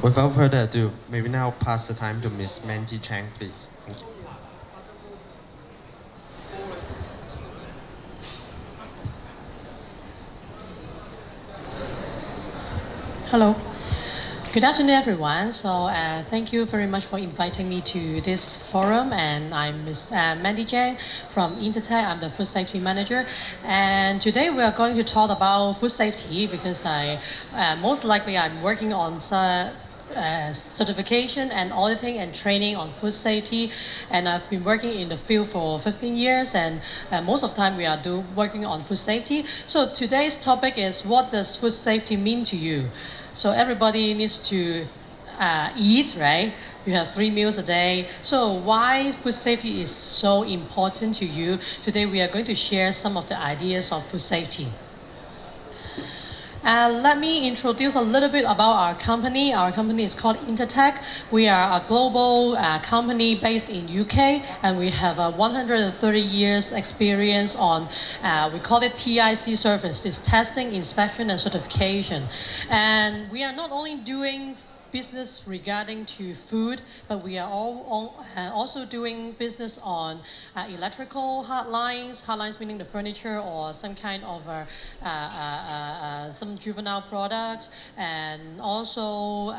Without further ado, may we now pass the time to Ms. Mandy Cheng, please. Thank you. Hello. Good afternoon, everyone. So thank you very much for inviting me to this forum. And I'm Ms. Mandy Cheng from Intertek. I'm the Food Safety Manager. And today we are going to talk about food safety because most likely I'm working on certification and auditing and training on food safety, and I've been working in the field for 15 years, and most of the time we are working on food safety. So today's topic is, what does food safety mean to you? So everybody needs to eat, right? You have 3 meals a day. So why food safety is so important to you? Today we are going to share some of the ideas of food safety. Let me introduce a little bit about our company. Our company is called Intertek. We are a global company based in UK, and we have 130 years experience on, we call it TIC services, testing, inspection, and certification. And we are not only doing business regarding to food, but we are also doing business on electrical hard lines meaning the furniture or some kind of some juvenile products, and also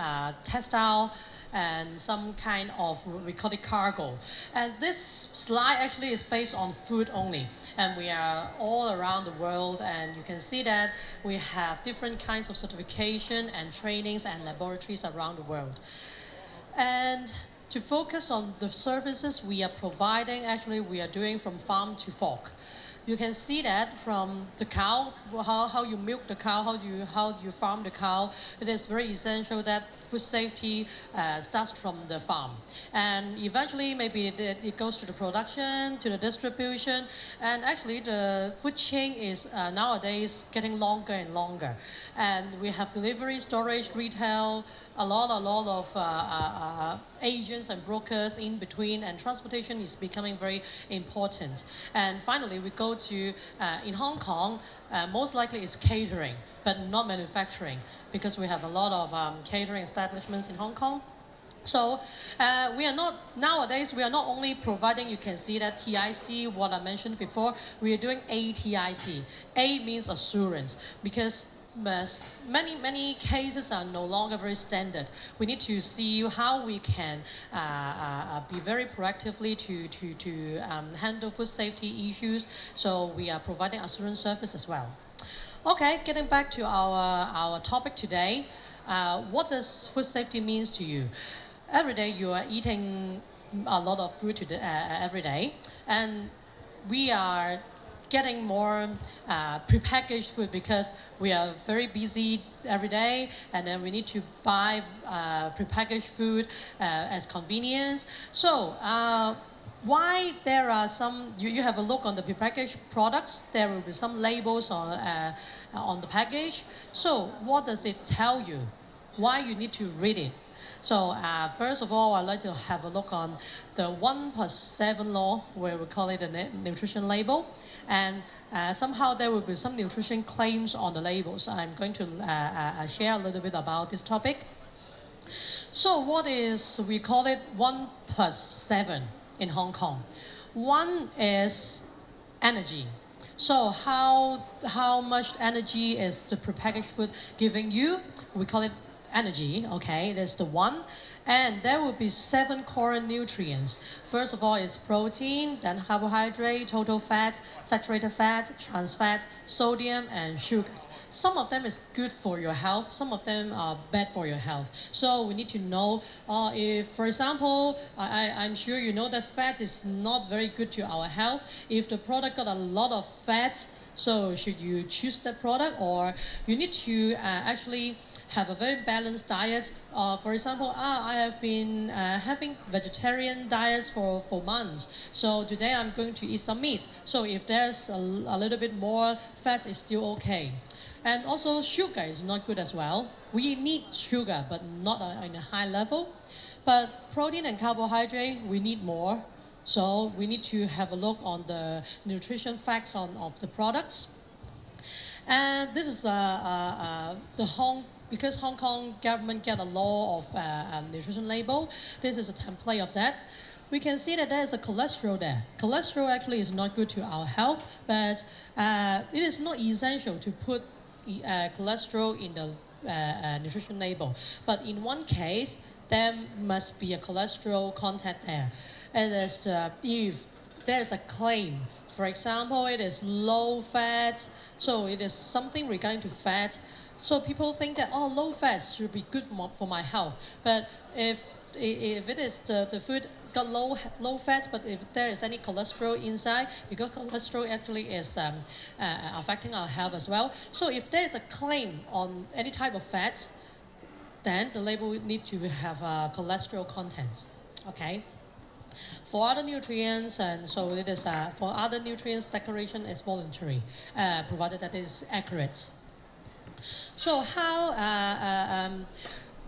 textile, and some kind of, we call it cargo. And this slide actually is based on food only. And we are all around the world, and you can see that we have different kinds of certification and trainings and laboratories around the world. And to focus on the services we are providing, actually we are doing from farm to fork. You can see that from the cow, how you milk the cow, how you farm the cow. It is very essential that food safety starts from the farm. And eventually, maybe it goes to the production, to the distribution. And actually, the food chain is nowadays getting longer and longer. And we have delivery, storage, retail, a lot of agents and brokers in between, and transportation is becoming very important. And finally, we go to, in Hong Kong, most likely it's catering, but not manufacturing, because we have a lot of catering establishments in Hong Kong. So nowadays, we are not only providing, you can see that TIC, what I mentioned before, we are doing ATIC. A means assurance, because many cases are no longer very standard. We need to see how we can be very proactively to handle food safety issues. So we are providing assurance service as well. Okay, getting back to our topic today. What does food safety means to you? Every day you are eating a lot of food every day, and we are getting more prepackaged food because we are very busy every day, and then we need to buy prepackaged food as convenience. So why there are some, you have a look on the prepackaged products, there will be some labels on the package. So what does it tell you? Why you need to read it? So first of all, I'd like to have a look on the 1+7 law, where we call it a nutrition label. And somehow there will be some nutrition claims on the labels. I'm going to share a little bit about this topic. So what is, we call it 1+7 in Hong Kong. 1 is energy. So how much energy is the prepackaged food giving you? We call it energy, okay, that's the 1. And there will be 7 core nutrients. First of all is protein, then carbohydrate, total fat, saturated fat, trans fat, sodium, and sugars. Some of them is good for your health, some of them are bad for your health. So we need to know if, for example, I'm sure you know that fat is not very good to our health. If the product got a lot of fat, so should you choose that product, or you need to actually have a very balanced diet. For example, I have been having vegetarian diets for months. So today I'm going to eat some meat. So if there's a little bit more fat, it's still okay. And also sugar is not good as well. We need sugar, but not in a high level. But protein and carbohydrate, we need more. So we need to have a look on the nutrition facts of the products. And this is the because Hong Kong government get a law of nutrition label, this is a template of that. We can see that there is a cholesterol there. Cholesterol actually is not good to our health, but it is not essential to put cholesterol in the nutrition label. But in one case, there must be a cholesterol content there. And if there is a claim, for example, it is low fat, so it is something regarding to fat. So people think that, oh, low fat should be good for my health. But if it is the food got low fat, but if there is any cholesterol inside, because cholesterol actually is affecting our health as well. So if there is a claim on any type of fat, then the label would need to have cholesterol content. Okay. For other nutrients, and so it is for other nutrients, declaration is voluntary, provided that it is accurate. So how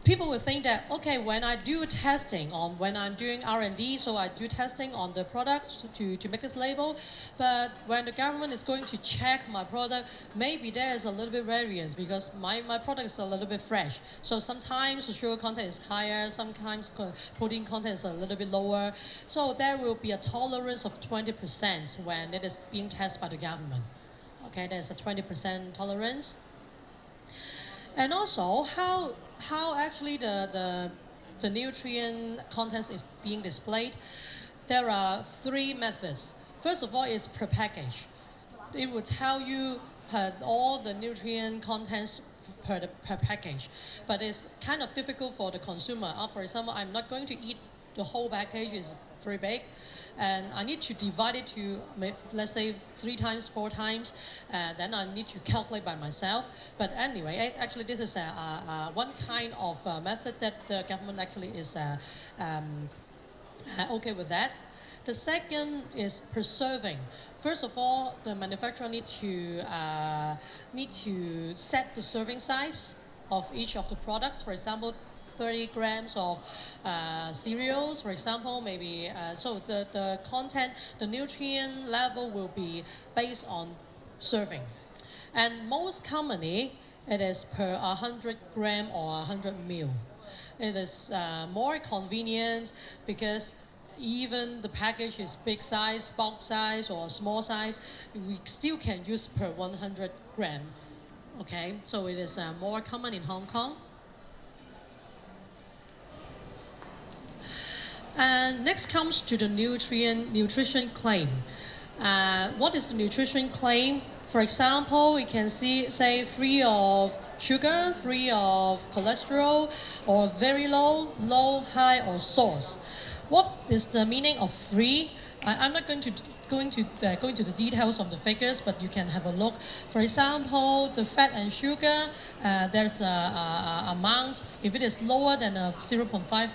people will think that, okay, when I do testing on, when I'm doing R&D, so I do testing on the products to make this label, but when the government is going to check my product, maybe there is a little bit variance because my product is a little bit fresh. So sometimes the sugar content is higher, sometimes protein content is a little bit lower. So there will be a tolerance of 20% when it is being tested by the government. Okay, there's a 20% tolerance. And also, how actually the nutrient content is being displayed. There are 3 methods. First of all is per package. It will tell you all the nutrient contents per package. But it's kind of difficult for the consumer. For example, I'm not going to eat the whole package, it's very big. And I need to divide it to, let's say, 3 times, 4 times. Then I need to calculate by myself. But anyway, actually, this is one kind of method that the government actually is okay with that. The second is preserving. First of all, the manufacturer need to set the serving size of each of the products. For example, 30 grams of cereals, for example, maybe. So the content, the nutrient level will be based on serving. And most commonly, it is per 100 gram or 100 ml. It is more convenient because even the package is big size, bulk size, or small size, we still can use per 100 gram. Okay, so it is more common in Hong Kong. And next comes to the nutrition claim. What is the nutrition claim? For example, we can say free of sugar, free of cholesterol, or very low, low, high, or source. What is the meaning of free? I'm not going to go into the details of the figures, but you can have a look. For example, the fat and sugar, there's a amount. If it is lower than 0.5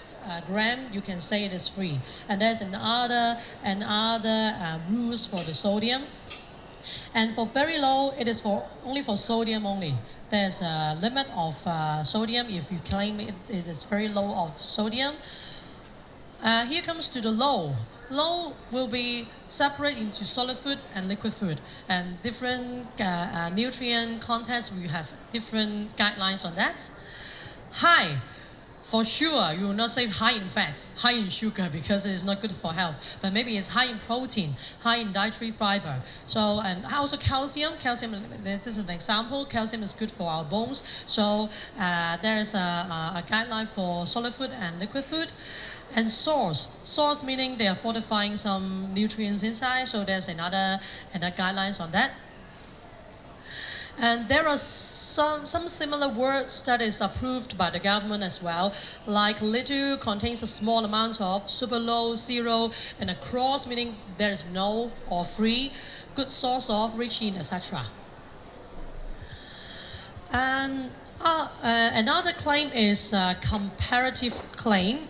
gram, you can say it is free. And there's another rules for the sodium. And for very low, it is only for sodium only. There's a limit of sodium if you claim it is very low of sodium. Here comes to the low. Low will be separate into solid food and liquid food, and different nutrient contents. We have different guidelines on that. High, for sure, you will not say high in fats, high in sugar because it is not good for health. But maybe it's high in protein, high in dietary fiber. So, and also calcium. Calcium, this is an example. Calcium is good for our bones. So there is a guideline for solid food and liquid food. And source meaning they are fortifying some nutrients inside, so there's another guidelines on that. And there are some similar words that is approved by the government as well, like little contains a small amount of, super low, zero, and across meaning there is no or free, good source of, rich in, etc. And another claim is comparative claim.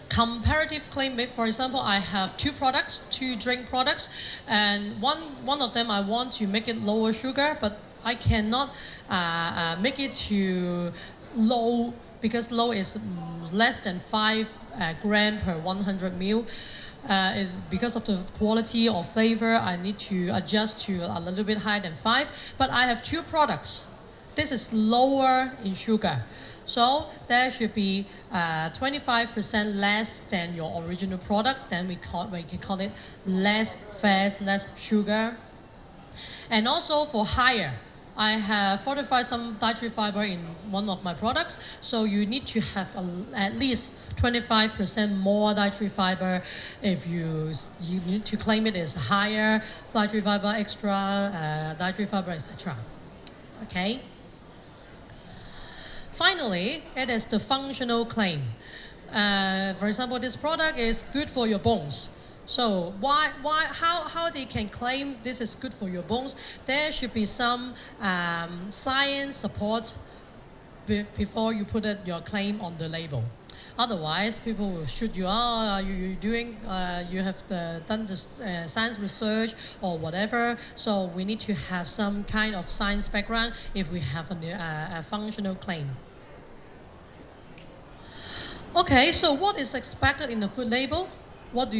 Comparative claim, for example, I have 2 drink products, and one of them I want to make it lower sugar, but I cannot make it to low because low is less than 5 gram per 100 ml. Because of the quality or flavor, I need to adjust to a little bit higher than 5. But I have 2 products. this is lower in sugar. So there should be 25% less than your original product. Then we can call it less fat, less sugar. And also for higher, I have fortified some dietary fiber in one of my products. So you need to have at least 25% more dietary fiber if you need to claim it as higher dietary fiber, extra dietary fiber, etc. Okay. Finally, it is the functional claim. For example, this product is good for your bones. So how they can claim this is good for your bones? There should be some science support before you put your claim on the label. Otherwise, people will shoot you. You have done this science research or whatever. So we need to have some kind of science background if we have a functional claim. Okay, so what is expected in the food label? When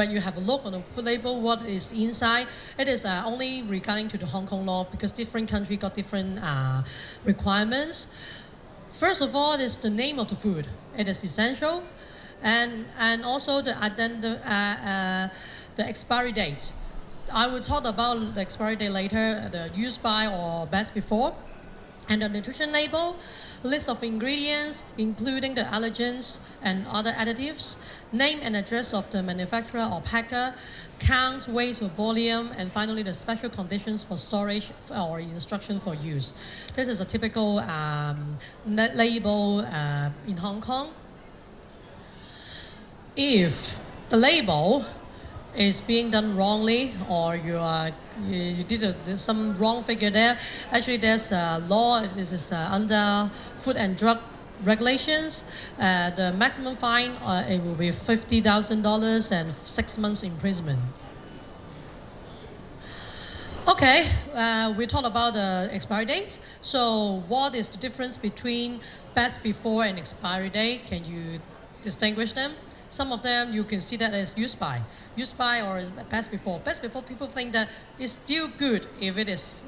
you have a look on the food label, what is inside? It is only regarding to the Hong Kong law because different countries got different requirements. First of all, it is the name of the food. It is essential, and also the expiry dates. I will talk about the expiry date later, the use by or best before, and the nutrition label, list of ingredients, including the allergens and other additives, name and address of the manufacturer or packer, count, weight or volume, and finally the special conditions for storage or instruction for use. This is a typical label in Hong Kong. If the label is being done wrongly or you did some wrong figure there, actually there's a law. This is under Food and Drug Regulations. The maximum fine it will be $50,000 and 6 months imprisonment. Okay, we talked about the expiry dates. So what is the difference between best before and expiry date? Can you distinguish them? Some of them you can see that as use by or best before. Best before, people think that it's still good if it is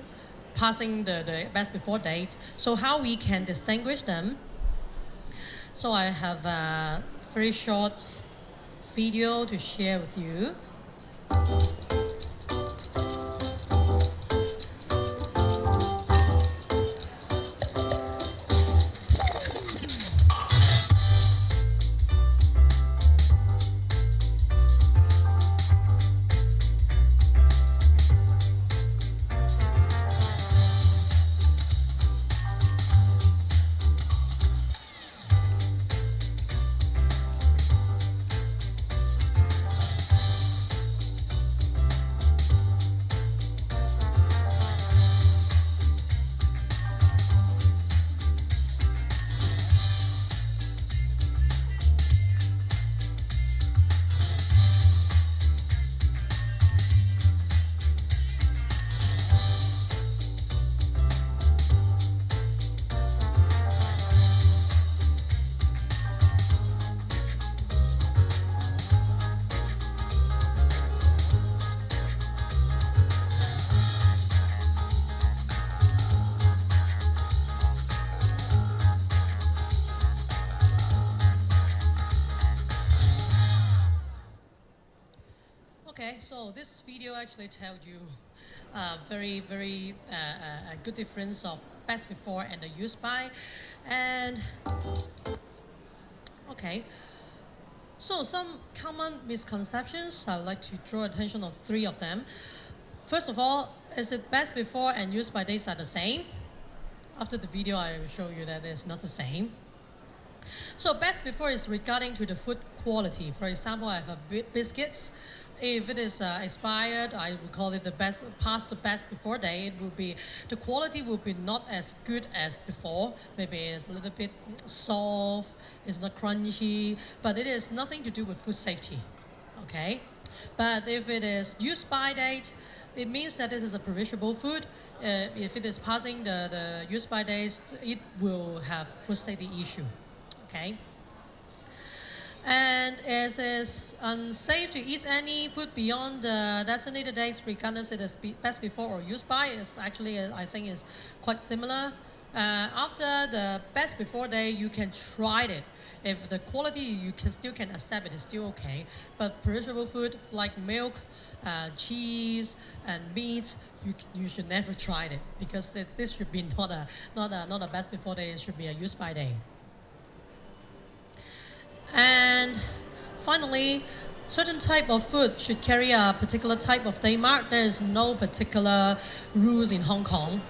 passing the best before date. So how we can distinguish them? So I have a very short video to share with you. Okay, so this video actually tells you very a good difference of best before and the use by. And okay, so some common misconceptions, I would like to draw attention of 3 of them. First of all, is it best before and use by dates are the same? After the video, I will show you that it's not the same. So best before is regarding to the food quality. For example, I have biscuits. If it is expired, I would call it the best, past the best before day. It will be, the quality will be not as good as before. Maybe it's a little bit soft, it's not crunchy, but it is nothing to do with food safety. Okay, but if it is use by date, it means that this is a perishable food. If it is passing the use by dates, it will have food safety issue. Okay. And it is unsafe to eat any food beyond the designated dates, regardless it is best before or used by. Is actually, I think, is quite similar. After the best before day, you can try it. If the quality you still can accept, it is still okay. But perishable food like milk, cheese, and meat, you should never try it, because this should be not a best before day. It should be a use by day. And finally, certain type of food should carry a particular type of day mark. There is no particular rules in Hong Kong,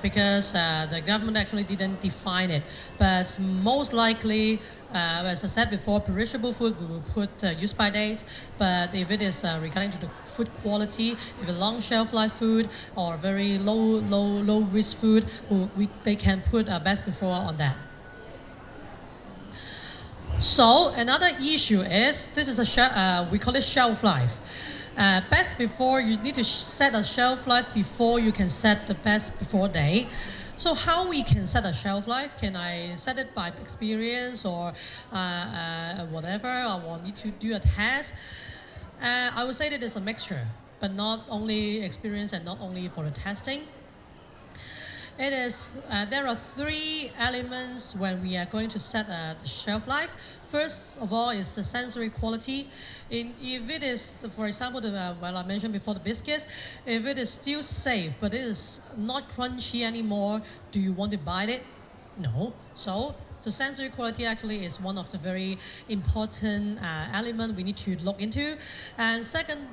because the government actually didn't define it. But most likely, as I said before, perishable food we will put use by date. But if it is regarding to the food quality, if a long shelf life food or very low risk food, they can put a best before on that. So another issue is, this is we call it shelf life. Best before, you need to set a shelf life before you can set the best before day. So how we can set a shelf life? Can I set it by experience or whatever? Or need to do a test? I would say that it's a mixture, but not only experience and not only for the testing. It is, there are three elements when we are going to set the shelf life. First of all is the sensory quality. If it is, for example, well, I mentioned before the biscuits, if it is still safe, but it is not crunchy anymore, do you want to buy it? No. So sensory quality actually is one of the very important element we need to look into. And second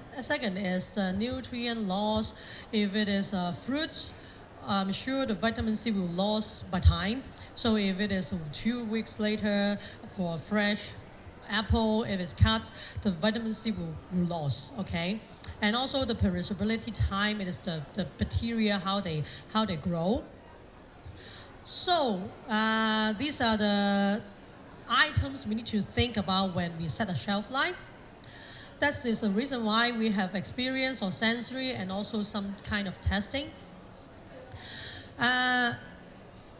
is the nutrient loss. If it is fruits, I'm sure the vitamin C will lose by time. So if it is 2 weeks later for a fresh apple, if it's cut, the vitamin C will lose, okay? And also the perishability time, it is the bacteria, how they grow. So these are the items we need to think about when we set a shelf life. That is the reason why we have experience or sensory and also some kind of testing.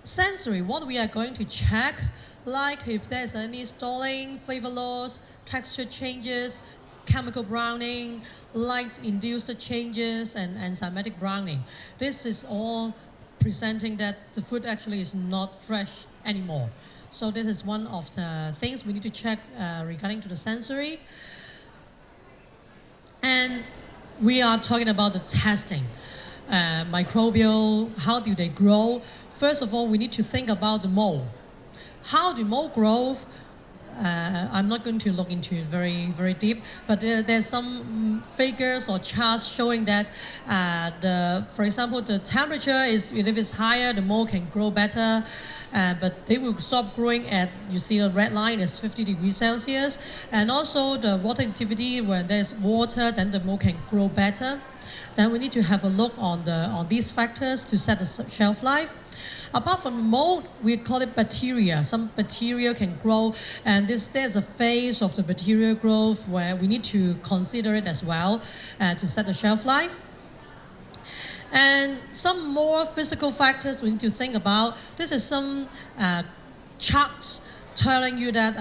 Sensory, what we are going to check, like if there's any stalling, flavor loss, texture changes, chemical browning, light-induced changes, and enzymatic browning. This is all presenting that the food actually is not fresh anymore. So this is one of the things we need to check regarding to the sensory. And we are talking about the testing. Microbial, how do they grow? First of all, we need to think about the mold. How do mold grow? I'm not going to look into it very deep, but there's some figures or charts showing that, for example, the temperature is, if it's higher, the mold can grow better, but they will stop growing at, you see the red line is 50 degrees Celsius, and also the water activity, when there's water, then the mold can grow better. Then we need to have a look on these factors to set the shelf life. Apart from mold, we call it bacteria. Some bacteria can grow, and there's a phase of the bacterial growth where we need to consider it as well to set the shelf life. And some more physical factors we need to think about. This is some charts telling you that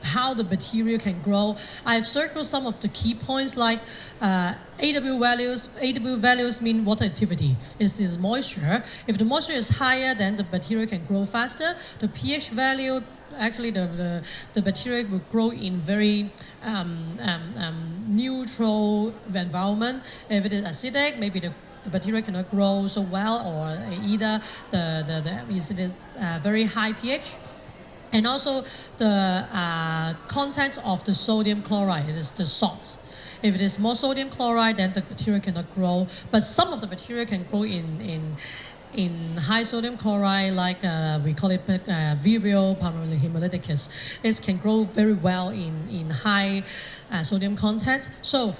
how the bacteria can grow. I've circled some of the key points like AW values. AW values mean water activity. It's the moisture. If the moisture is higher, then the bacteria can grow faster. The pH value, actually the bacteria will grow in very neutral environment. If it is acidic, maybe the bacteria cannot grow so well, or either it is very high pH. And also the content of the sodium chloride, it is the salt. If it is more sodium chloride, then the bacteria cannot grow. But some of the bacteria can grow in high sodium chloride, like we call it Vibrio pulmonalis. It can grow very well in high sodium content. So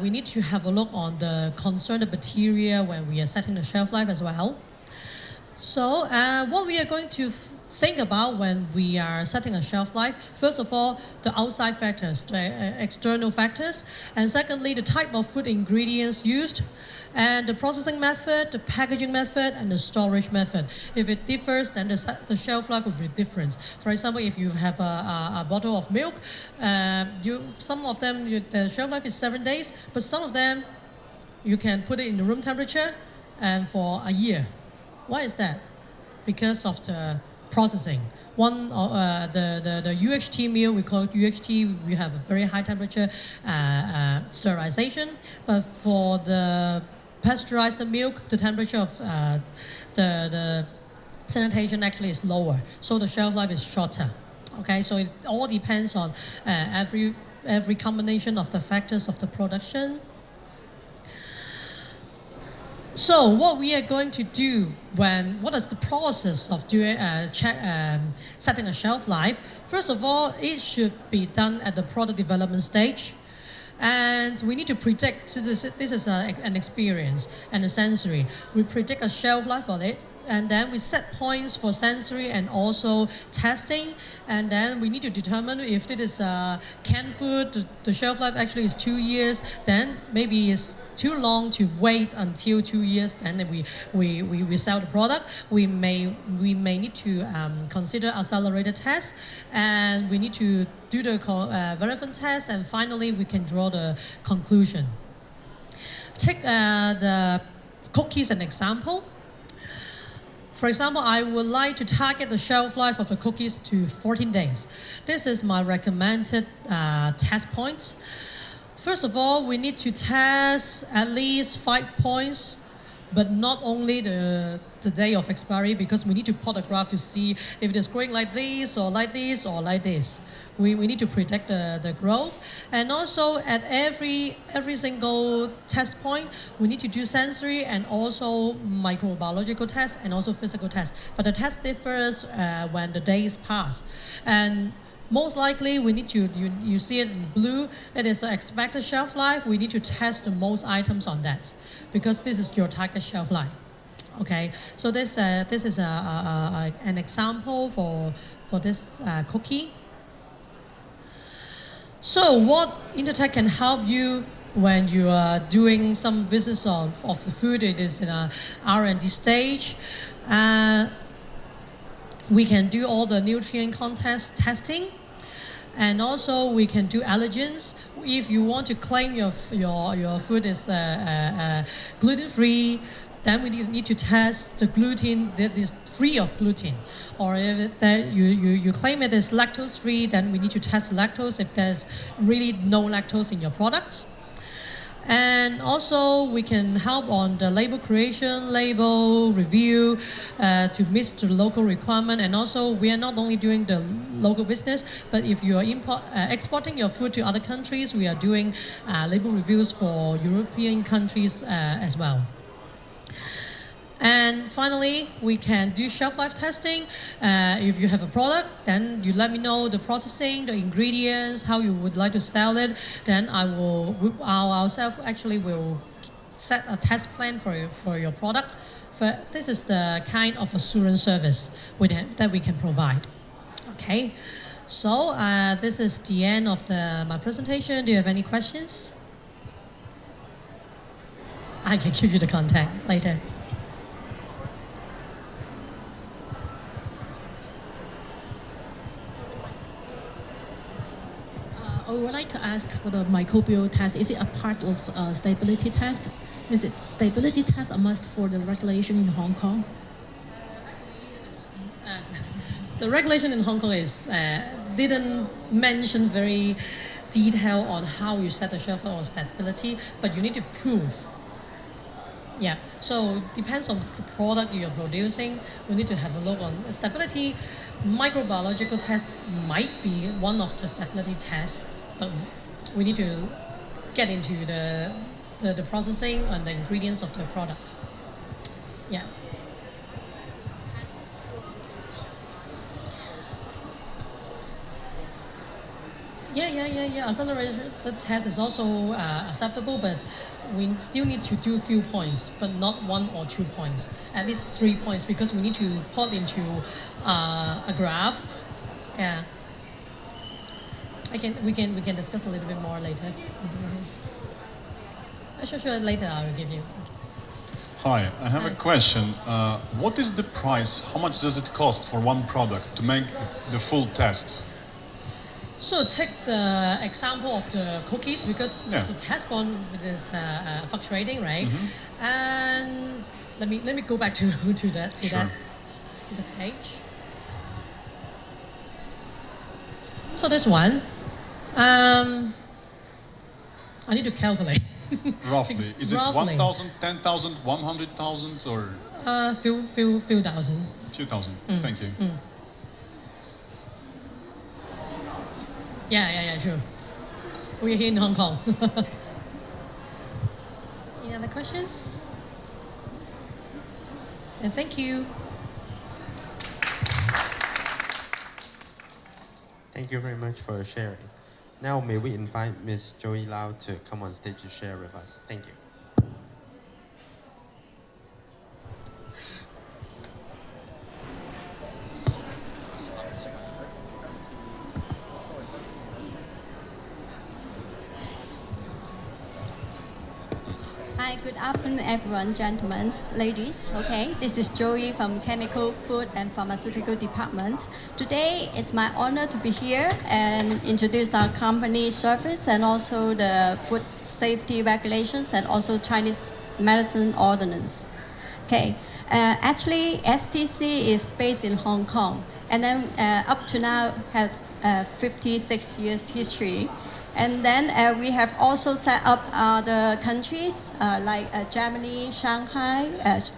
we need to have a look on the concerned bacteria when we are setting the shelf life as well. So what we are going to think about when we are setting a shelf life. First of all, the outside factors, the external factors, and secondly, the type of food ingredients used, and the processing method, the packaging method, and the storage method. If it differs, then the shelf life will be different. For example, if you have a bottle of milk, some of them, the shelf life is 7 days, but some of them, you can put it in the room temperature and for a year. Why is that? Because of the processing. The UHT meal, we call it UHT, we have a very high temperature sterilization, but for the pasteurized milk, the temperature of the sanitation actually is lower, so the shelf life is shorter. Okay, so it all depends on every combination of the factors of the production. So what we are going to do what is the process of doing setting a shelf life? First of all, it should be done at the product development stage. And we need to predict, this is an experience and a sensory. We predict a shelf life on it, and then we set points for sensory and also testing, and then we need to determine if it is canned food, the shelf life actually is 2 years, then maybe it's too long to wait until 2 years, then we sell the product. We may need to consider accelerated tests, and we need to do the relevant test, and finally we can draw the conclusion. Take the cookies an example. For example, I would like to target the shelf life of the cookies to 14 days. This is my recommended test points. First of all, we need to test at least 5 points, but not only the day of expiry, because we need to plot a graph to see if it is growing like this or like this or like this. We need to predict the growth. And also at every single test point, we need to do sensory and also microbiological tests and also physical tests. But the test differs when the days pass. And most likely, we need to, you see it in blue, it is the expected shelf life. We need to test the most items on that, because this is your target shelf life. Okay, so this is an example for this cookie. So what Intertek can help you when you are doing some business of the food, it is in a R&D stage. We can do all the nutrient content testing, and also we can do allergens. If you want to claim your food is gluten-free, then we need to test the gluten that is free of gluten. Or if you claim it is lactose-free, then we need to test lactose if there's really no lactose in your products. And also we can help on the label creation, label review to meet the local requirement. And also we are not only doing the local business, but if you are exporting your food to other countries, we are doing label reviews for European countries as well. And finally, we can do shelf life testing. If you have a product, then you let me know the processing, the ingredients, how you would like to sell it. Then ourselves actually will set a test plan for your product. This is the kind of assurance service that we can provide. Okay, so this is the end of my presentation. Do you have any questions? I can give you the contact later. I would like to ask for the microbial test. Is it a part of stability test? Is it stability test a must for the regulation in Hong Kong? The regulation in Hong Kong didn't mention very detail on how you set the shelf life or stability, but you need to prove. Yeah, so depends on the product you're producing. We need to have a look on stability. Microbiological test might be one of the stability tests, but we need to get into the processing and the ingredients of the products. Yeah. Yeah. Accelerated test is also acceptable, but we still need to do few points, but not 1 or 2 points. At least 3 points, because we need to plot into a graph. Yeah. We can discuss a little bit more later. Sure. Later I will give you. Hi, I have a question. What is the price? How much does it cost for one product to make the full test? So take the example of the cookies, because the test one is fluctuating, right? And let me go back to the page. So this one, I need to calculate. Roughly, is it 1,000, 10,000, 100,000, or? Few thousand. Few thousand. Thank you. Yeah, sure. We're here in Hong Kong. Any other questions? And thank you. Thank you very much for sharing. Now may we invite Ms. Joey Lau to come on stage to share with us. Thank you. Hi, good afternoon, everyone, gentlemen, ladies. Okay, this is Joey from Chemical, Food and Pharmaceutical Department. Today, it's my honor to be here and introduce our company service and also the food safety regulations and also Chinese medicine ordinance. Okay, actually, STC is based in Hong Kong, and then up to now has 56 years history. And then we have also set up other countries like Germany, Shanghai,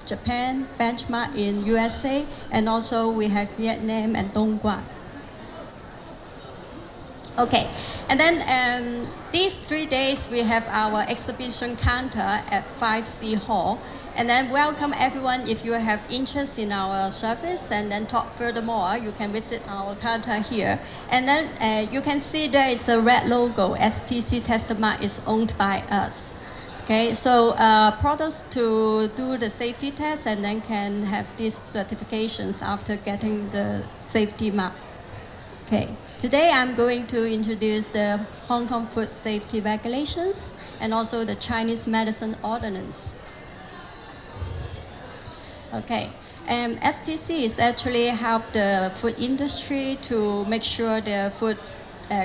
Japan, benchmark in USA, and also we have Vietnam and Dongguan. Okay, and then these 3 days we have our exhibition counter at 5C Hall. And then welcome everyone. If you have interest in our service and then talk furthermore, you can visit our counter here. And then you can see there is a red logo. STC Tester Mark is owned by us. Okay, so products to do the safety test and then can have these certifications after getting the safety mark. Okay, today I'm going to introduce the Hong Kong food safety regulations and also the Chinese medicine ordinance. Okay, STC is actually help the food industry to make sure the food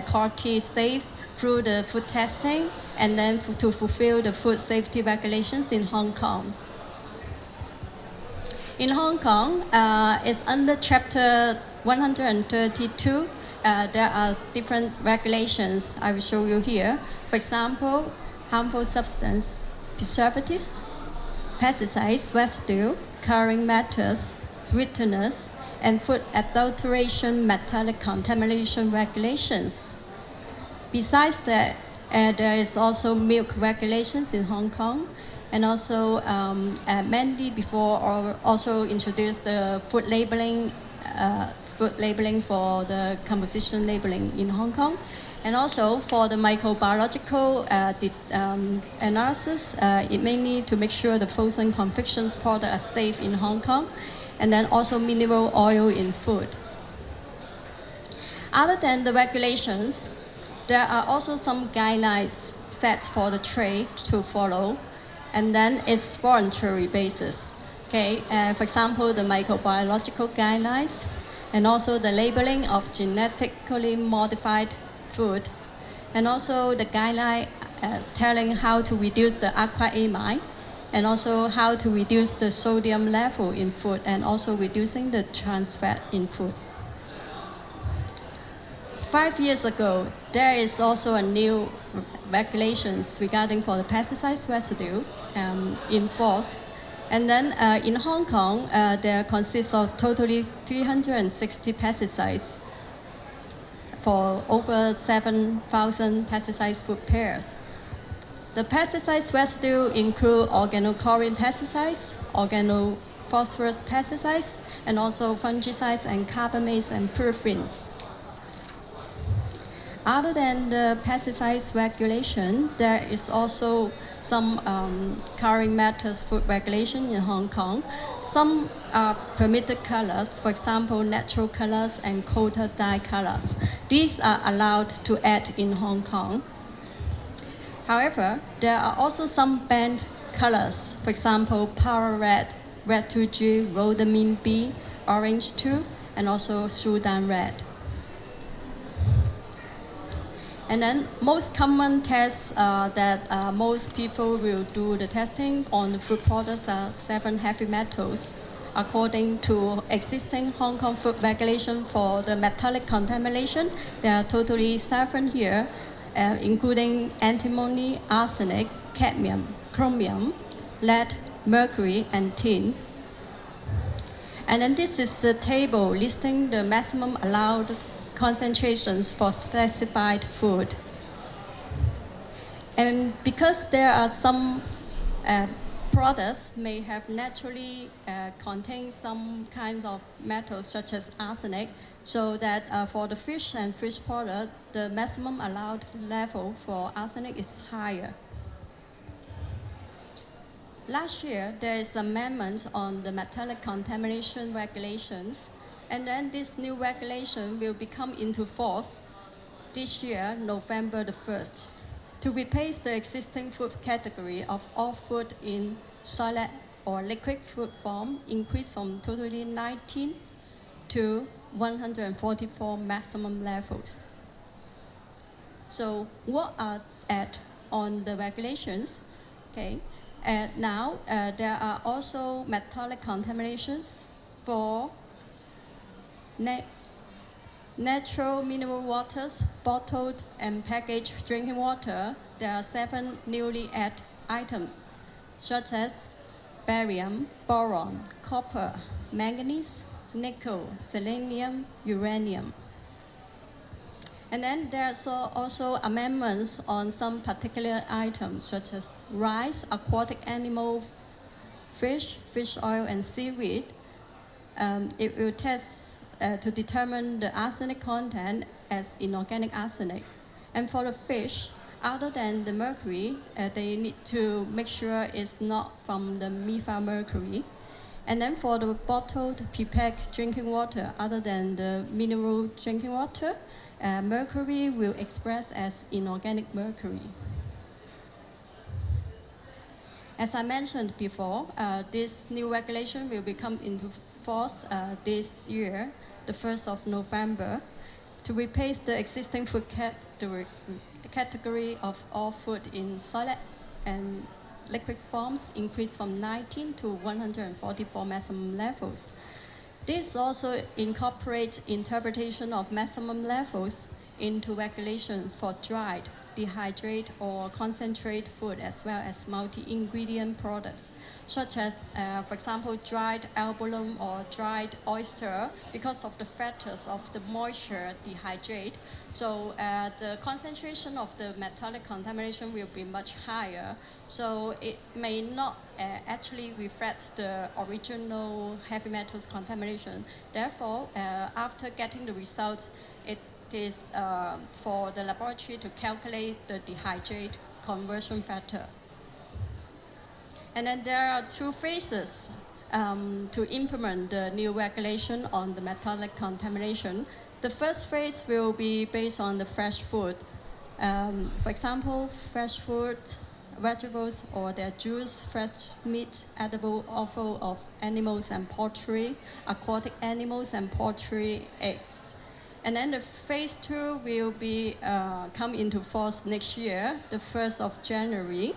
quality is safe through the food testing and then to fulfill the food safety regulations in Hong Kong. In Hong Kong, it's under Chapter 132. There are different regulations I will show you here. For example, harmful substance, preservatives, pesticides, residue, coloring matters, sweeteners, and food adulteration, metallic contamination regulations. Besides that, there is also milk regulations in Hong Kong, and also Mandy before also introduced the food labeling for the composition labeling in Hong Kong. And also for the microbiological analysis, it mainly to make sure the frozen confections products are safe in Hong Kong, and then also mineral oil in food. Other than the regulations, there are also some guidelines set for the trade to follow, and then it's voluntary basis. Okay, for example, the microbiological guidelines, and also the labeling of genetically modified food, and also the guideline telling how to reduce the aquaamine, and also how to reduce the sodium level in food, and also reducing the trans fat in food. 5 years ago, there is also a new regulations regarding for the pesticides residue in force. And then in Hong Kong, there consists of totally 360 pesticides for over 7,000 pesticide food pairs. The pesticides residue include organochlorine pesticides, organophosphorus pesticides, and also fungicides and carbamates and purifins. Other than the pesticides regulation, there is also some curing methods food regulation in Hong Kong. Some are permitted colors, for example, natural colors and coated dye colors. These are allowed to add in Hong Kong. However, there are also some banned colors, for example, power red, red 2G, rhodamine B, orange 2, and also Sudan red. And then most common tests that most people will do the testing on the food products are 7 heavy metals. According to existing Hong Kong food regulation for the metallic contamination, there are totally 7 here, including antimony, arsenic, cadmium, chromium, lead, mercury, and tin. And then this is the table listing the maximum allowed concentrations for specified food. And because there are some products may have naturally contain some kinds of metals such as arsenic, so that for the fish and fish product, the maximum allowed level for arsenic is higher. Last year, there is amendment on the metallic contamination regulations, and then this new regulation will become into force this year, November the 1st, to replace the existing food category of all food in solid or liquid food form, increase from totally 19 to 144 maximum levels. So what are add on the regulations? Okay. Now, there are also metallic contaminations for natural mineral waters, bottled and packaged drinking water. There are 7 newly added items, such as barium, boron, copper, manganese, nickel, selenium, uranium. And then there's also amendments on some particular items, such as rice, aquatic animal, fish, fish oil, and seaweed. It will test to determine the arsenic content as inorganic arsenic. And for the fish, other than the mercury, they need to make sure it's not from the methyl mercury. And then for the bottled prepared drinking water, other than the mineral drinking water, mercury will express as inorganic mercury. As I mentioned before, this new regulation will become into force this year, the 1st of November, to replace the existing food category of all food in solid and liquid forms, increased from 19 to 144 maximum levels. This also incorporates interpretation of maximum levels into regulation for dried, dehydrated, or concentrate food, as well as multi-ingredient products, such as, for example, dried abalone or dried oyster. Because of the factors of the moisture dehydrate, so the concentration of the metallic contamination will be much higher. So it may not actually reflect the original heavy metals contamination. Therefore, after getting the results, it is for the laboratory to calculate the dehydrate conversion factor. And then there are 2 phases to implement the new regulation on the metallic contamination. The first phase will be based on the fresh food. For example, fresh food, vegetables or their juice, fresh meat, edible offal of animals and poultry, aquatic animals and poultry, egg. And then the phase 2 will be come into force next year, the 1st of January.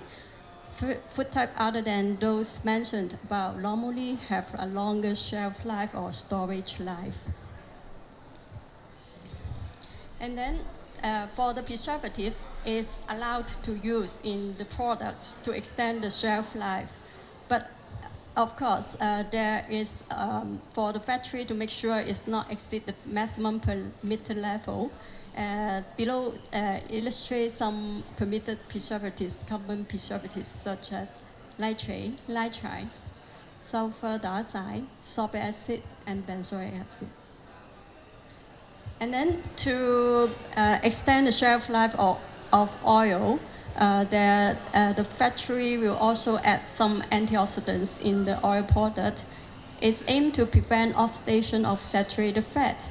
Food type other than those mentioned above normally have a longer shelf life or storage life. And then for the preservatives, it's allowed to use in the products to extend the shelf life. But of course, there is for the factory to make sure it's not exceed the maximum permitted level. Below illustrate some permitted preservatives, common preservatives such as nitrate, nitrite, sulfur dioxide, sorbic acid, and benzoic acid. And then to extend the shelf life of oil, the factory will also add some antioxidants in the oil product. It's aimed to prevent oxidation of saturated fat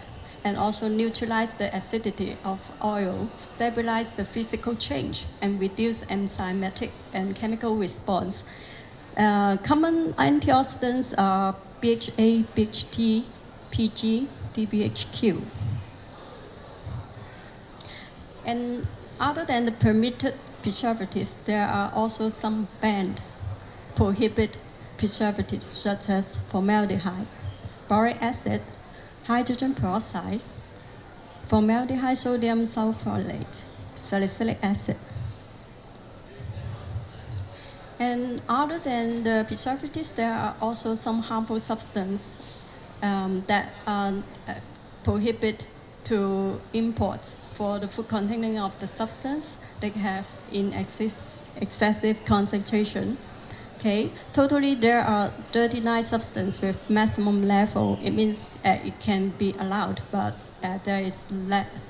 and also neutralize the acidity of oil, stabilize the physical change, and reduce enzymatic and chemical response. Common antioxidants are BHA, BHT, PG, DBHQ. And other than the permitted preservatives, there are also some banned, prohibited preservatives such as formaldehyde, boric acid, hydrogen peroxide, formaldehyde sodium sulfolate, salicylic acid. And other than the preservatives, there are also some harmful substances that are prohibited to import for the food containing of the substance they have in excessive concentration. Okay, totally there are 39 substances with maximum level. It means it can be allowed, but there is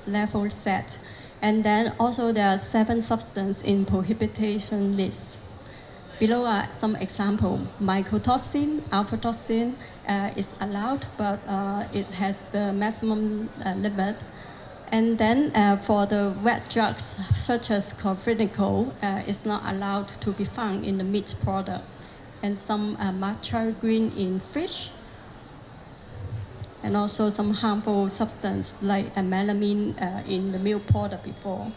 level set. And then also there are 7 substances in prohibition list. Below are some examples. Mycotoxin, alpha-toxin is allowed, but it has the maximum limit. And then for the wet drugs, such as Pharmaceutical, is not allowed to be found in the meat product. And some matcha green in fish. And also some harmful substance like melamine in the milk product before.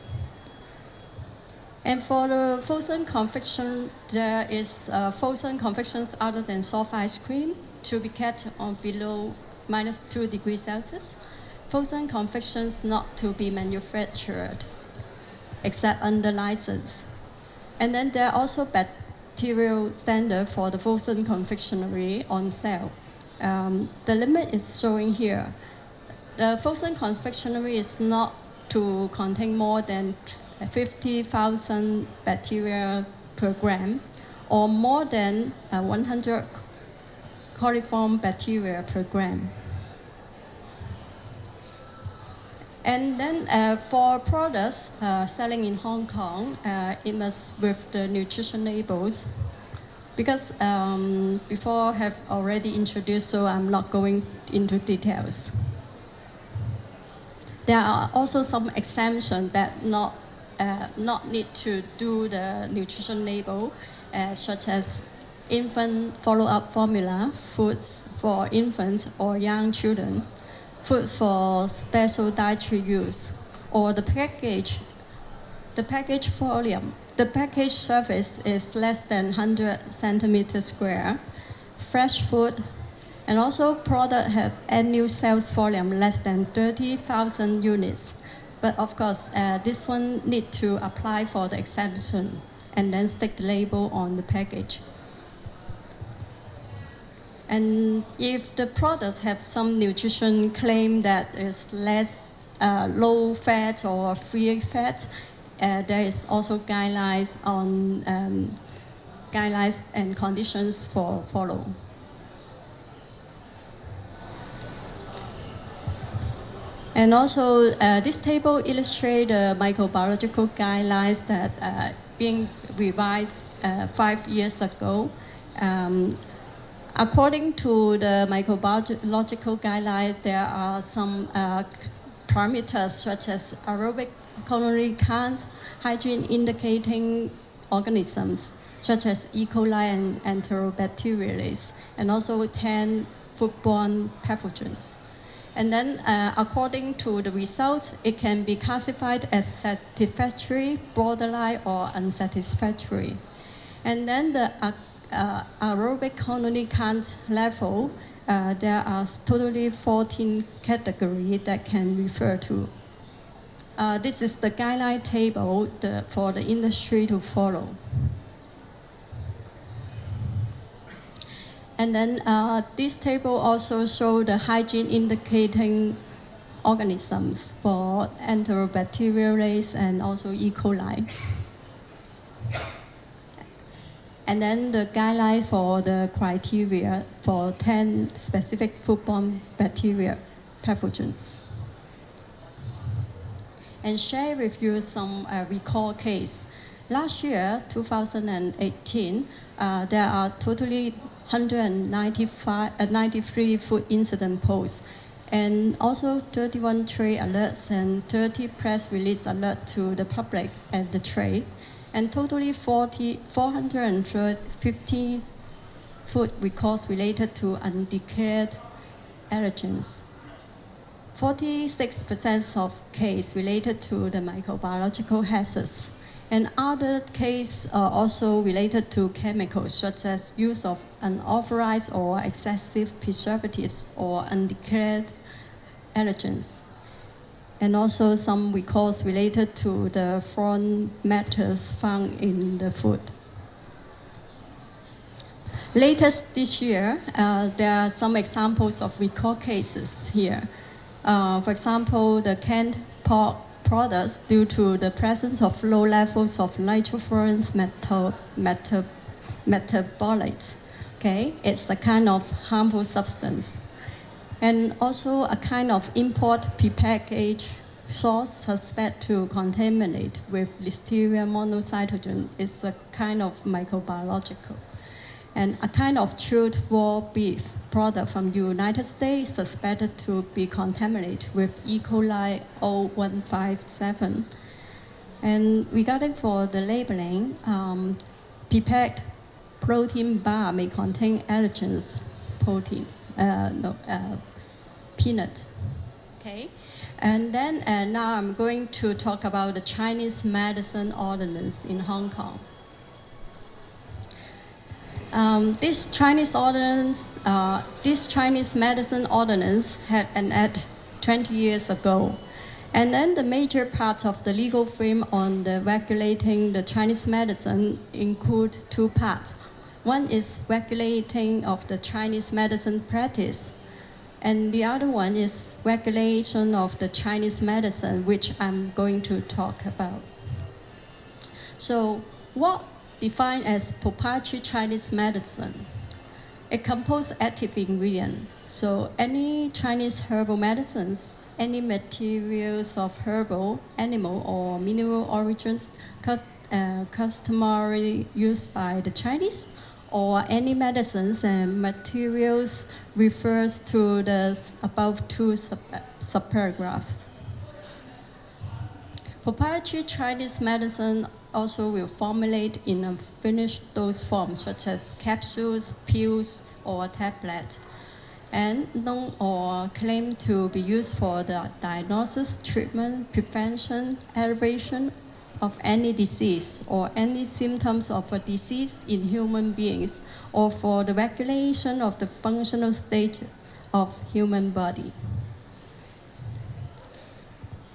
And for the frozen confection, there is frozen confections other than soft ice cream to be kept on below -2 degrees Celsius. Frozen confections not to be manufactured except under license. And then there are also bacterial standard for the frozen confectionery on sale. The limit is showing here. The frozen confectionery is not to contain more than 50,000 bacteria per gram or more than 100 coliform bacteria per gram. And then for products selling in Hong Kong, it must with the nutrition labels. Because before have already introduced, so I'm not going into details. There are also some exemptions that not need to do the nutrition label, such as infant follow-up formula, foods for infants or young children, food for special dietary use, or the package volume. The package surface is less than 100 centimeters square, fresh food, and also product have annual sales volume less than 30,000 units. But of course, this one need to apply for the exemption and then stick the label on the package. And if the products have some nutrition claim that is less low fat or free fat, there is also guidelines on guidelines and conditions for follow. And also, this table illustrates the microbiological guidelines that being revised 5 years ago. According to the microbiological guidelines, there are some parameters such as aerobic colony count, hygiene indicating organisms such as E. coli and Enterobacteriales, and also 10 foodborne pathogens. And then according to the results, it can be classified as satisfactory, borderline, or unsatisfactory. And then the aerobic colony count level, there are totally 14 categories that can refer to. This is the guideline table for the industry to follow. And then this table also shows the hygiene indicating organisms for Enterobacteriales and also E. coli. And then the guideline for the criteria for 10 specific foodborne bacteria pathogens. and share with you some recall case. Last year, 2018, there are totally 93 food incident posts, and also 31 trade alerts and 30 press release alerts to the public and the trade, and totally 450 food recalls related to undeclared allergens. 46% of cases related to the microbiological hazards, and other cases are also related to chemicals, such as use of unauthorized or excessive preservatives or undeclared allergens. And also some recalls related to the foreign matters found in the food. Latest this year, there are some examples of recall cases here. For example, the canned pork products due to the presence of low levels of nitrofuran's metabolite. Okay, it's a kind of harmful substance. And also a kind of import prepackaged sauce suspect to contaminate with Listeria monocytogen is a kind of microbiological. And a kind of chilled raw beef product from the United States suspected to be contaminated with E. coli 0157. And regarding for the labeling, prepacked protein bar may contain allergens, peanut. Okay, and then now I'm going to talk about the Chinese medicine ordinance in Hong Kong. This Chinese medicine ordinance had an act 20 years ago. And then the major part of the legal frame on the regulating the Chinese medicine include two parts. One is regulating of the Chinese medicine practice, and the other one is regulation of the Chinese medicine, which I'm going to talk about. So what defined as proprietary Chinese medicine? It composes active ingredient. So any Chinese herbal medicines, any materials of herbal, animal, or mineral origins customarily used by the Chinese, or any medicines and materials refers to the above two subparagraphs. Proprietary Chinese medicine also will formulate in a finished dose form, such as capsules, pills, or tablets, and known or claimed to be used for the diagnosis, treatment, prevention, elevation of any disease or any symptoms of a disease in human beings, or for the regulation of the functional state of human body.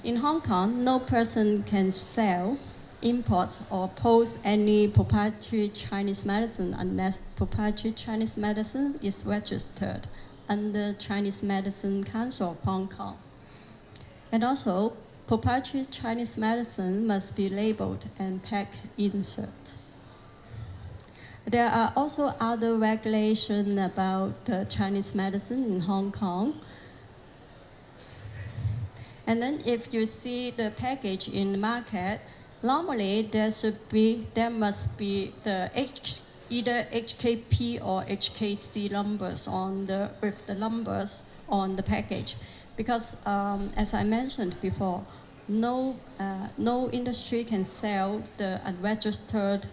In Hong Kong, no person can sell, import, or post any proprietary Chinese medicine unless proprietary Chinese medicine is registered under Chinese Medicine Council of Hong Kong. And also, proprietary Chinese medicine must be labeled and packed insert. There are also other regulations about Chinese medicine in Hong Kong. And then if you see the package in the market, normally there must be the either HKP or HKC numbers with the numbers on the package, because as I mentioned before, no industry can sell the unregistered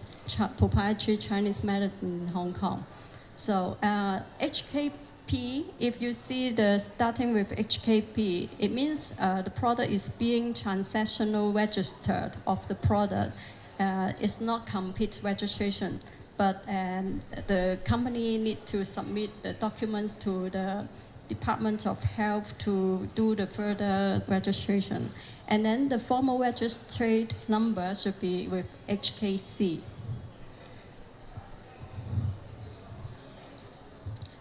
proprietary Chinese medicine in Hong Kong. So HKP, if you see the starting with HKP, it means the product is being transactional registered of the product. It's not complete registration, but the company need to submit the documents to the Department of Health to do the further registration. And then the formal registered number should be with HKC.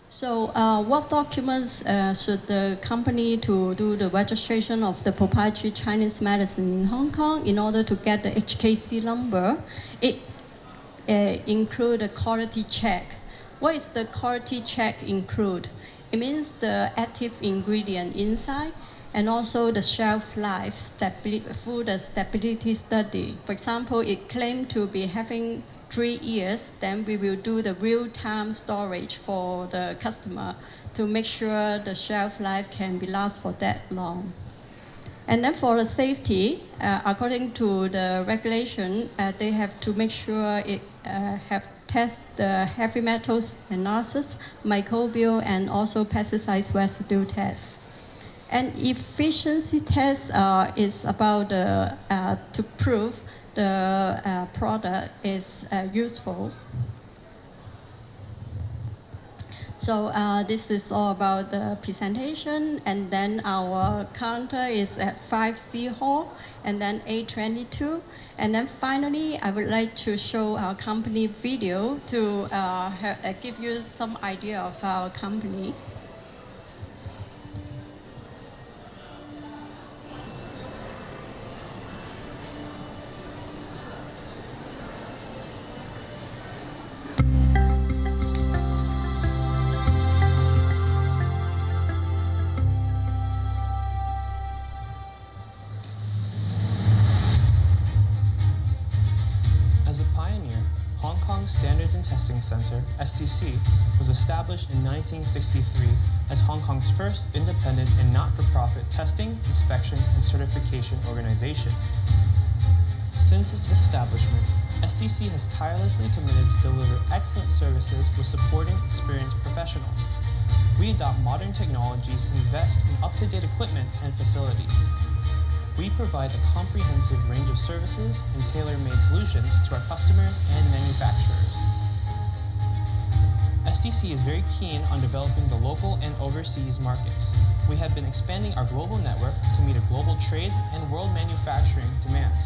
So what documents should the company to do the registration of the proprietary Chinese medicine in Hong Kong in order to get the HKC number? It include a quality check. What is the quality check include? It means the active ingredient inside, and also the shelf life food stability study. For example, it claimed to be having 3 years, then we will do the real-time storage for the customer to make sure the shelf life can be last for that long. And then for the safety, according to the regulation, they have to make sure it have test the heavy metals analysis, microbial, and also pesticides residue tests. And efficiency test is about to prove the product is useful. So this is all about the presentation, and then our counter is at 5C Hall, and then A22. And then finally, I would like to show our company video to give you some idea of our company. Standards and Testing Center, STC, was established in 1963 as Hong Kong's first independent and not-for-profit testing, inspection, and certification organization. Since its establishment, STC has tirelessly committed to deliver excellent services with supporting experienced professionals. We adopt modern technologies and invest in up-to-date equipment and facilities. We provide a comprehensive range of services and tailor-made solutions to our customers and manufacturers. STC is very keen on developing the local and overseas markets. We have been expanding our global network to meet a global trade and world manufacturing demands.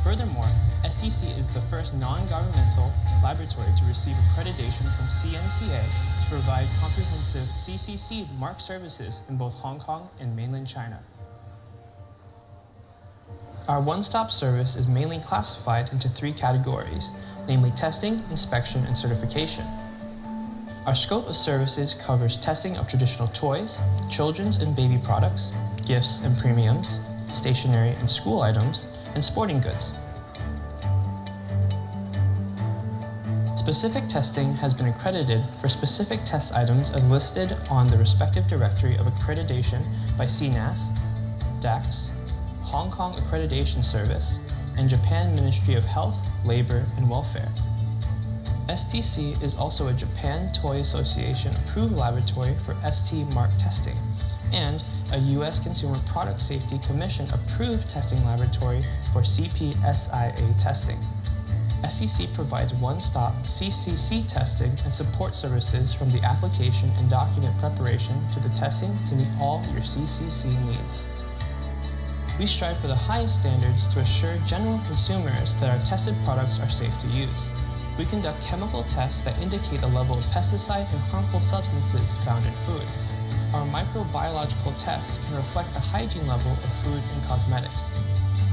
Furthermore, STC is the first non-governmental laboratory to receive accreditation from CNCA to provide comprehensive CCC mark services in both Hong Kong and mainland China. Our one-stop service is mainly classified into 3 categories, namely testing, inspection, and certification. Our scope of services covers testing of traditional toys, children's and baby products, gifts and premiums, stationery and school items, and sporting goods. Specific testing has been accredited for specific test items as listed on the respective directory of accreditation by CNAS, DAX, Hong Kong Accreditation Service, and Japan Ministry of Health, Labor, and Welfare. STC is also a Japan Toy Association approved laboratory for ST mark testing, and a U.S. Consumer Product Safety Commission approved testing laboratory for CPSIA testing. STC provides one-stop CCC testing and support services from the application and document preparation to the testing to meet all your CCC needs. We strive for the highest standards to assure general consumers that our tested products are safe to use. We conduct chemical tests that indicate the level of pesticides and harmful substances found in food. Our microbiological tests can reflect the hygiene level of food and cosmetics.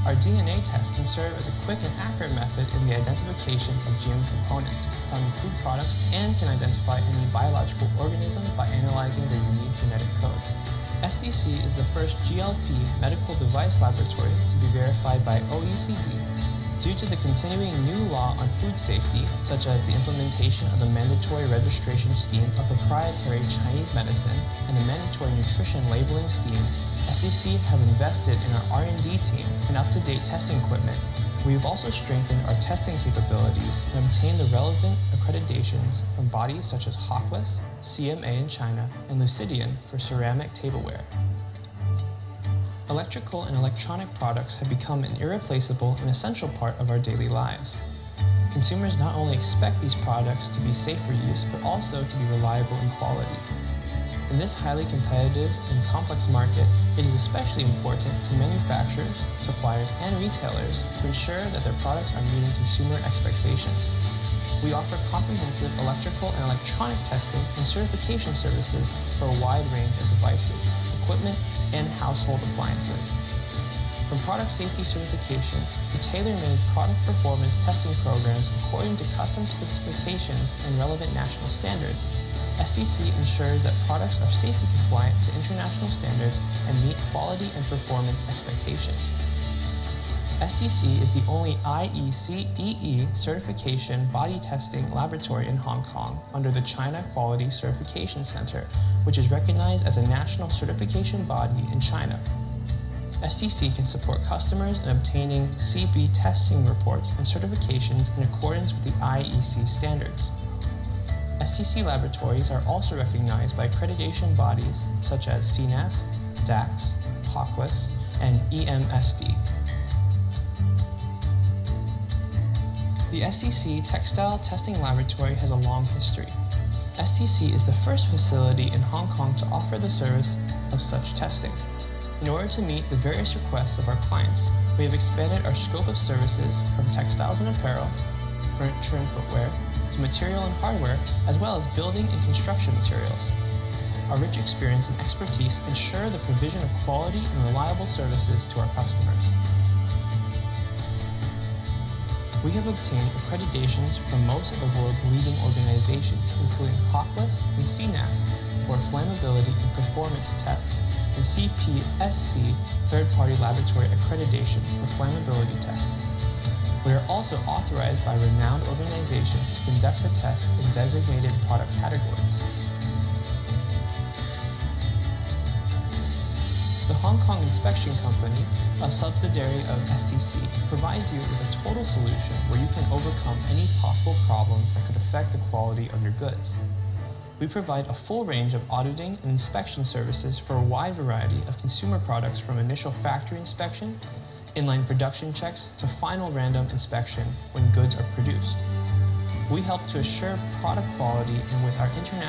Our DNA test can serve as a quick and accurate method in the identification of GM components found in food products and can identify any biological organisms by analyzing their unique genetic codes. STC is the first GLP medical device laboratory to be verified by OECD. Due to the continuing new law on food safety, such as the implementation of the mandatory registration scheme of proprietary Chinese medicine and a mandatory nutrition labeling scheme, STC has invested in our R&D team and up-to-date testing equipment. We have also strengthened our testing capabilities and obtained the relevant accreditations from bodies such as Hawkless, CMA in China, and Lucidian for ceramic tableware. Electrical and electronic products have become an irreplaceable and essential part of our daily lives. Consumers not only expect these products to be safe for use, but also to be reliable in quality. In this highly competitive and complex market, it is especially important to manufacturers, suppliers, and retailers to ensure that their products are meeting consumer expectations. We offer comprehensive electrical and electronic testing and certification services for a wide range of devices, equipment, and household appliances. From product safety certification to tailor-made product performance testing programs according to custom specifications and relevant national standards, SCC ensures that products are safety compliant to international standards and meet quality and performance expectations. SCC is the only IEC-EE certification body testing laboratory in Hong Kong under the China Quality Certification Center, which is recognized as a national certification body in China. SCC can support customers in obtaining CB testing reports and certifications in accordance with the IEC standards. SCC laboratories are also recognized by accreditation bodies such as CNAS, DAX, HOCLIS, and EMSD. The SCC Textile Testing Laboratory has a long history. SCC is the first facility in Hong Kong to offer the service of such testing. In order to meet the various requests of our clients, we have expanded our scope of services from textiles and apparel, furniture and footwear, to material and hardware, as well as building and construction materials. Our rich experience and expertise ensure the provision of quality and reliable services to our customers. We have obtained accreditations from most of the world's leading organizations, including HOCLIS and CNAS, for flammability and performance tests, and CPSC third-party laboratory accreditation for flammability tests. We are also authorized by renowned organizations to conduct the tests in designated product categories. The Hong Kong Inspection Company, a subsidiary of SCC, provides you with a total solution where you can overcome any possible problems that could affect the quality of your goods. We provide a full range of auditing and inspection services for a wide variety of consumer products, from initial factory inspection, inline production checks, to final random inspection when goods are produced. We help to assure product quality, and with our international